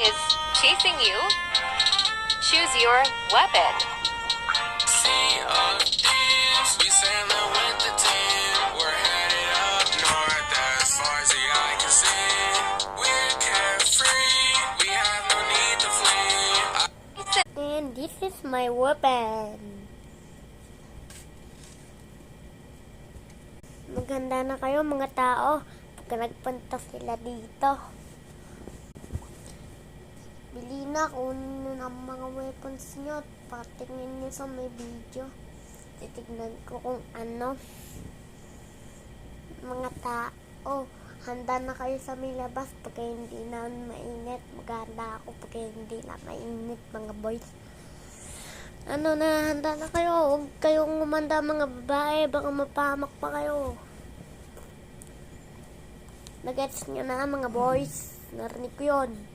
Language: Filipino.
is chasing you, choose your weapon. Sea of thieves, we sailing with the team. We're headed up north as far as the eye can see. We're carefree, we have no need to flee. And this is my weapon. Maganda na kayo mga tao pagka nagpunta sila dito. Bili na kung ano ang mga weapons nyo. Patingin nyo sa may video. Titignan ko kung ano. Mga tao, handa na kayo sa may labas pagka hindi na mainit. Maganda ako pagka hindi na mainit mga boys. Ano na, handa na kayo. Huwag kayong umanda mga babae. Baka mapahamak pa kayo. Nagets nyo na mga boys. Narinig ko yun.